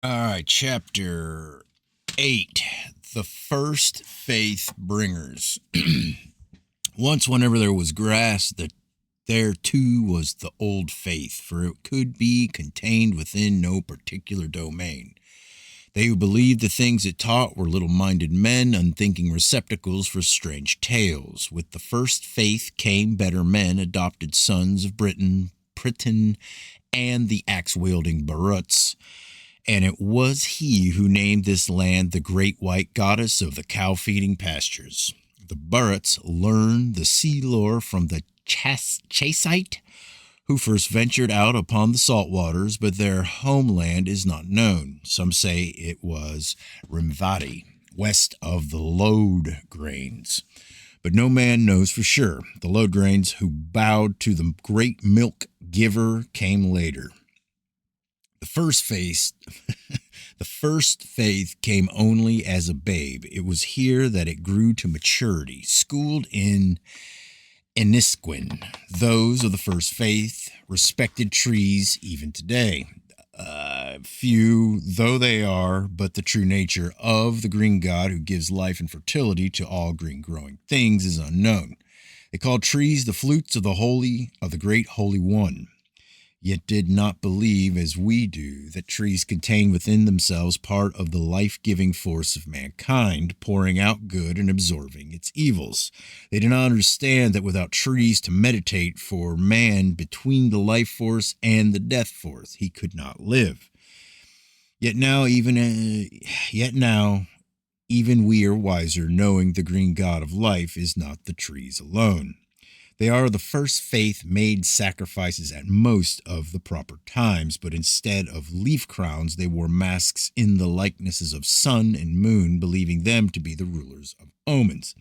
All right, chapter 8, The First Faith Bringers. Once, whenever there was grass, there too was the old faith, for it could be contained within no particular domain. They who believed the things it taught were little minded men, unthinking receptacles for strange tales. With the first faith came better men, adopted sons of Britain, and the axe wielding Baruts. And it was he who named this land the great white goddess of the cow feeding pastures. The Burrits learned the sea lore from the Chaseite, who first ventured out upon the salt waters, but their homeland is not known. Some say it was Rimvadi, west of the Lode grains. But no man knows for sure. The Lode grains who bowed to the great milk giver came later. The first faith, the first faith came only as a babe. It was here that it grew to maturity, schooled in Inisquin. Those of the first faith respected trees even today. Few though they are, but the true nature of the green god who gives life and fertility to all green growing things is unknown. They called trees the flutes of the great holy one, yet did not believe, as we do, that trees contain within themselves part of the life-giving force of mankind, pouring out good and absorbing its evils. They did not understand that without trees to meditate for man between the life force and the death force, he could not live. Yet now, even we are wiser, knowing the green god of life is not the trees alone. They are the first faith made sacrifices at most of the proper times, but instead of leaf crowns, they wore masks in the likenesses of sun and moon, believing them to be the rulers of omens.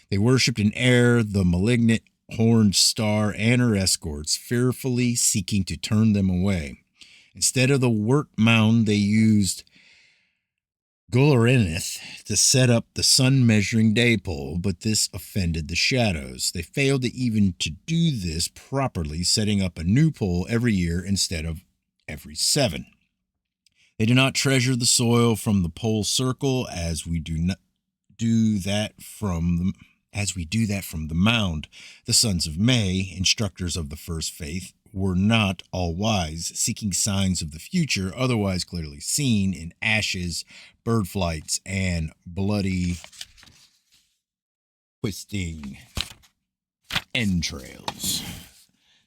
They worshipped in air the malignant horned star and her escorts, fearfully seeking to turn them away. Instead of the wort mound, they used Gularinith to set up the sun measuring day pole, but this offended the shadows. They failed even to do this properly, setting up a new pole every year instead of every 7. They do not treasure the soil from the pole circle as we do that from the mound. The sons of May, instructors of the first faith, were not all wise, seeking signs of the future, otherwise clearly seen in ashes, bird flights, and bloody twisting entrails.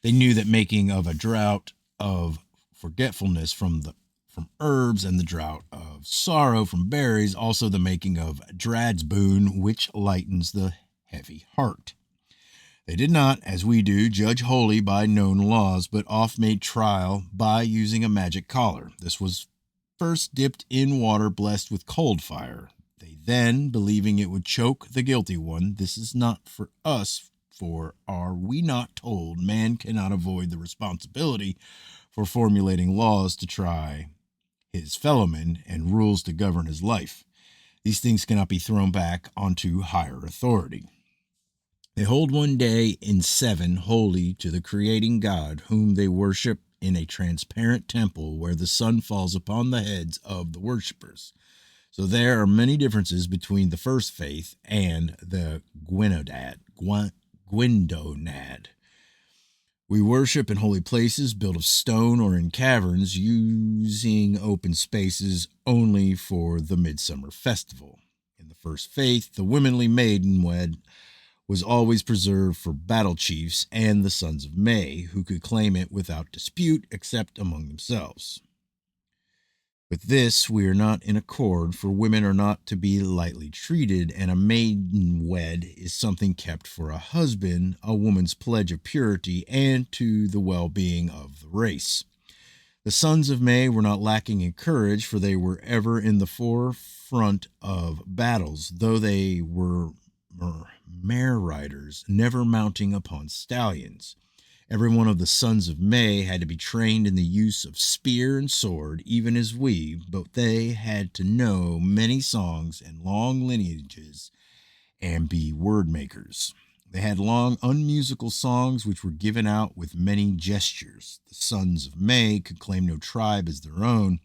They knew that making of a drought of forgetfulness from herbs, and the drought of sorrow from berries, also the making of Drad's boon, which lightens the heavy heart. They did not, as we do, judge wholly by known laws, but oft made trial by using a magic collar. This was first dipped in water blessed with cold fire. They then, believing it would choke the guilty one, this is not for us, for are we not told man cannot avoid the responsibility for formulating laws to try his fellowmen and rules to govern his life? These things cannot be thrown back onto higher authority. They hold one day in 7 holy to the creating God, whom they worship in a transparent temple where the sun falls upon the heads of the worshippers. So there are many differences between the first faith and the Gwendonad. We worship in holy places built of stone or in caverns, using open spaces only for the midsummer festival. In the first faith, the womanly maiden was always preserved for battle chiefs and the sons of May, who could claim it without dispute except among themselves. With this, we are not in accord, for women are not to be lightly treated, and a maiden wed is something kept for a husband, a woman's pledge of purity, and to the well-being of the race. The sons of May were not lacking in courage, for they were ever in the forefront of battles, though they were mare riders, never mounting upon stallions. Every one of the sons of May had to be trained in the use of spear and sword, even as we, but they had to know many songs and long lineages and be word makers. They had long unmusical songs which were given out with many gestures. The sons of May could claim no tribe as their own,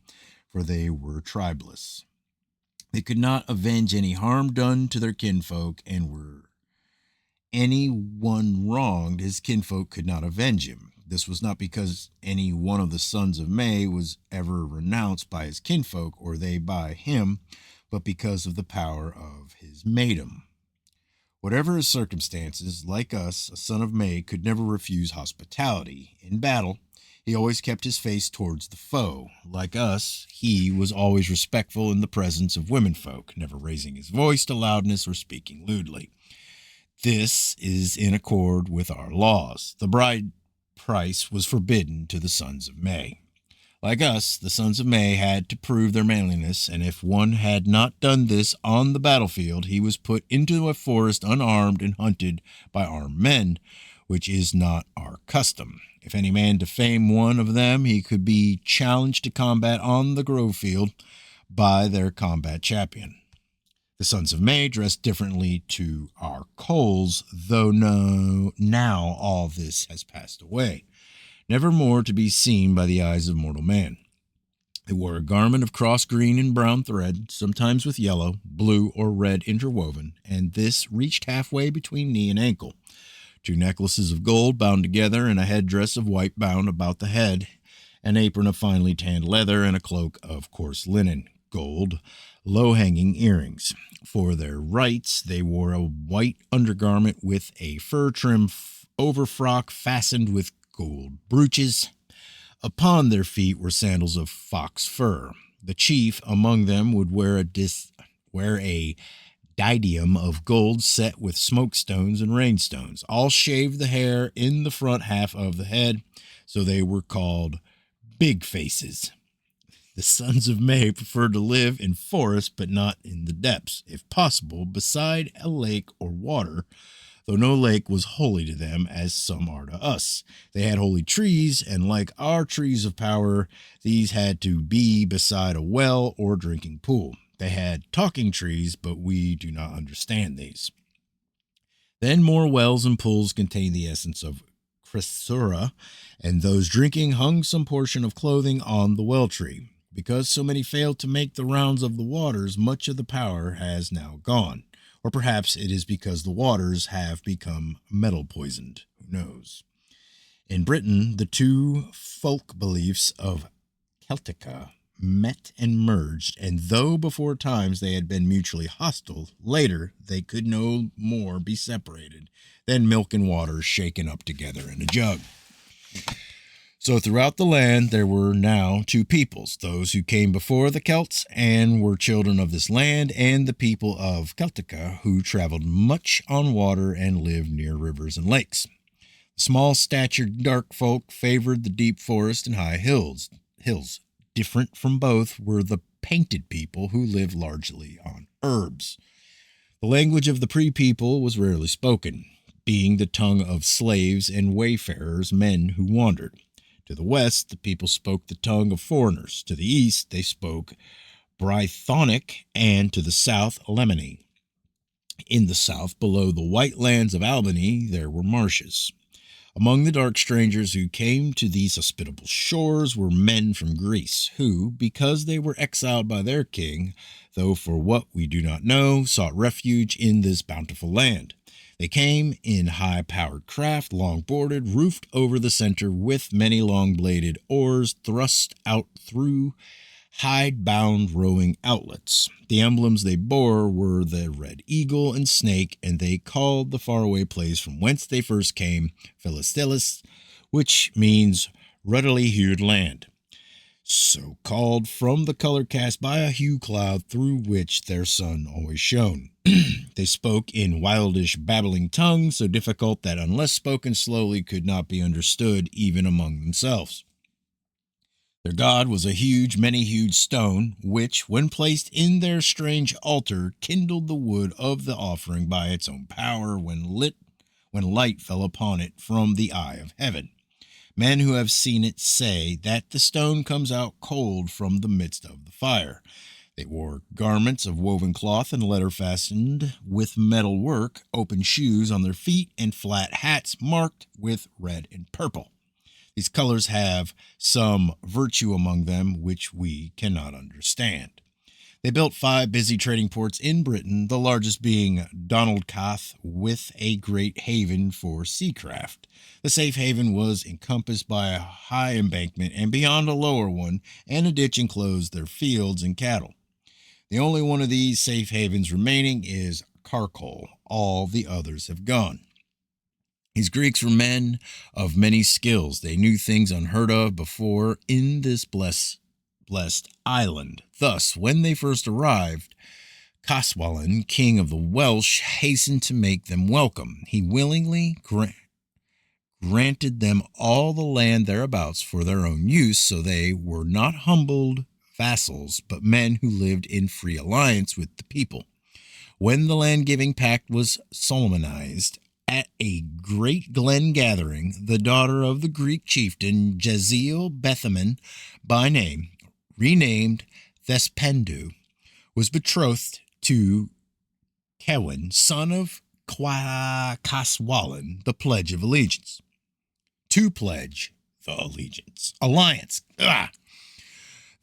for they were tribeless. They could not avenge any harm done to their kinfolk, and were any one wronged, his kinfolk could not avenge him. This was not because any one of the sons of May was ever renounced by his kinfolk, or they by him, but because of the power of his maidom. Whatever his circumstances, like us, a son of May could never refuse hospitality. In battle, he always kept his face towards the foe. Like us, he was always respectful in the presence of womenfolk, never raising his voice to loudness or speaking lewdly. This is in accord with our laws. The bride price was forbidden to the sons of May. Like us, the sons of May had to prove their manliness, and if one had not done this on the battlefield, he was put into a forest unarmed and hunted by armed men, which is not our custom. If any man defame one of them, he could be challenged to combat on the grove field by their combat champion. The sons of May dressed differently to our Coles, though now all this has passed away, never more to be seen by the eyes of mortal man. They wore a garment of cross green and brown thread, sometimes with yellow, blue, or red interwoven, and this reached halfway between knee and ankle. 2 necklaces of gold bound together, and a headdress of white bound about the head, an apron of finely tanned leather, and a cloak of coarse linen, gold, low-hanging earrings. For their rights, they wore a white undergarment with a fur-trim overfrock fastened with gold brooches. Upon their feet were sandals of fox fur. The chief among them would wear a diadem of gold set with smokestones and rainstones. All shaved the hair in the front half of the head, so they were called big faces. The sons of May preferred to live in forests, but not in the depths, if possible, beside a lake or water, though no lake was holy to them, as some are to us. They had holy trees, and like our trees of power, these had to be beside a well or drinking pool. They had talking trees, but we do not understand these. Then more wells and pools contained the essence of chrysura, and those drinking hung some portion of clothing on the well tree. Because so many failed to make the rounds of the waters, much of the power has now gone. Or perhaps it is because the waters have become metal poisoned. Who knows? In Britain, the 2 folk beliefs of Celtica met and merged, and though before times they had been mutually hostile, later they could no more be separated than milk and water shaken up together in a jug. So throughout the land there were now 2 peoples, those who came before the Celts and were children of this land, and the people of Celtica, who traveled much on water and lived near rivers and lakes. Small-statured dark folk favored the deep forest and high hills. Different from both were the painted people, who lived largely on herbs. The language of the pre-people was rarely spoken, being the tongue of slaves and wayfarers, men who wandered. To the west, the people spoke the tongue of foreigners. To the east, they spoke Brythonic, and to the south, Lemony. In the south, below the white lands of Albany, there were marshes. Among the dark strangers who came to these hospitable shores were men from Greece, who, because they were exiled by their king, though for what we do not know, sought refuge in this bountiful land. They came in high-powered craft, long-boarded, roofed over the center, with many long-bladed oars thrust out through hide-bound rowing outlets. The emblems they bore were the red eagle and snake, and they called the faraway place from whence they first came Philistelis, which means ruddily hued land. So called from the color cast by a hue cloud through which their sun always shone. They spoke in wildish, babbling tongues, so difficult that unless spoken slowly could not be understood even among themselves. Their god was a huge, many-hued stone, which, when placed in their strange altar, kindled the wood of the offering by its own power when light fell upon it from the eye of heaven. Men who have seen it say that the stone comes out cold from the midst of the fire. They wore garments of woven cloth and leather fastened with metal work, open shoes on their feet, and flat hats marked with red and purple. These colors have some virtue among them which we cannot understand. They built 5 busy trading ports in Britain, the largest being Donaldcath, with a great haven for seacraft. The safe haven was encompassed by a high embankment, and beyond a lower one, and a ditch enclosed their fields and cattle. The only one of these safe havens remaining is Carcol. All the others have gone. These Greeks were men of many skills. They knew things unheard of before in this blessed island. Thus, when they first arrived, Caswallon, king of the Welsh, hastened to make them welcome. He willingly granted them all the land thereabouts for their own use, so they were not humbled vassals, but men who lived in free alliance with the people. When the land-giving pact was solemnized at a great glen gathering, the daughter of the Greek chieftain Jeziel Bethaman by name, renamed Thespendu, was betrothed to Kewin, son of Caswallon, the pledge of allegiance. To pledge the alliance.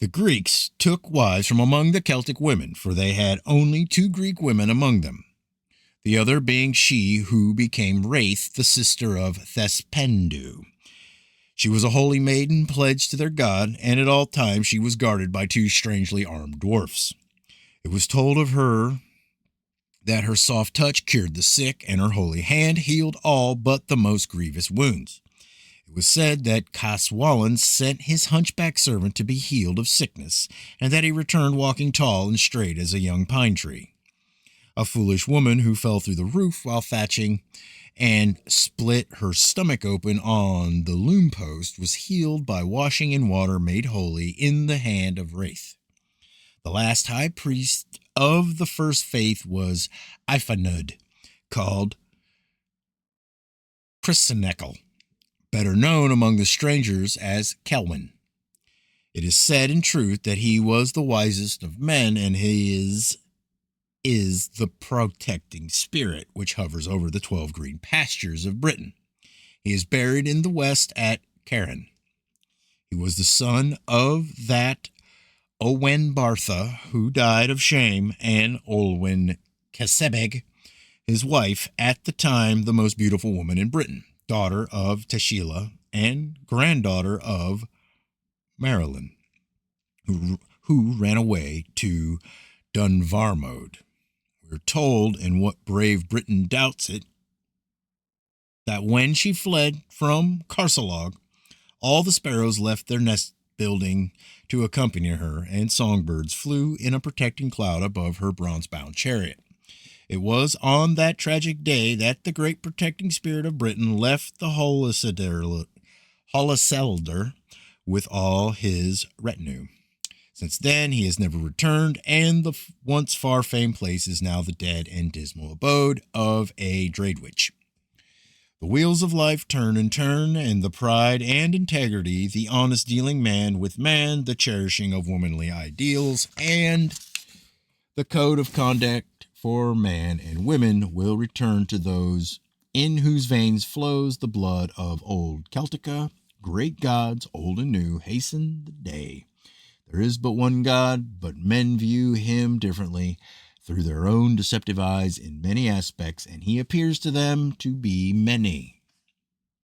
The Greeks took wives from among the Celtic women, for they had only 2 Greek women among them, the other being she who became Wraith, the sister of Thespendu. She was a holy maiden pledged to their god, and at all times she was guarded by 2 strangely armed dwarfs. It was told of her that her soft touch cured the sick, and her holy hand healed all but the most grievous wounds. It was said that Caswallon sent his hunchback servant to be healed of sickness, and that he returned walking tall and straight as a young pine tree. A foolish woman who fell through the roof while thatching and split her stomach open on the loom post was healed by washing in water made holy in the hand of Wraith. The last high priest of the first faith was Iphanud, called Chrysonekel, better known among the strangers as Kelwin. It is said in truth that he was the wisest of men, and his is the protecting spirit which hovers over the 12 green pastures of Britain. He is buried in the west at Carron. He was the son of that Owen Bartha, who died of shame, and Olwen Kesebeg, his wife, at the time the most beautiful woman in Britain, daughter of Teshila and granddaughter of Marilyn, who ran away to Dunvarmode. We're told, and what brave Briton doubts it, that when she fled from Carsalog, all the sparrows left their nest building to accompany her, and songbirds flew in a protecting cloud above her bronze-bound chariot. It was on that tragic day that the great protecting spirit of Britain left the Holoseldar with all his retinue. Since then, he has never returned, and the once far-famed place is now the dead and dismal abode of a Dreidwich. The wheels of life turn and turn, and the pride and integrity, the honest dealing man with man, the cherishing of womanly ideals, and the code of conduct for man and women will return to those in whose veins flows the blood of old Celtica. Great gods, old and new, hasten the day. There is but one God, but men view him differently through their own deceptive eyes in many aspects, and he appears to them to be many.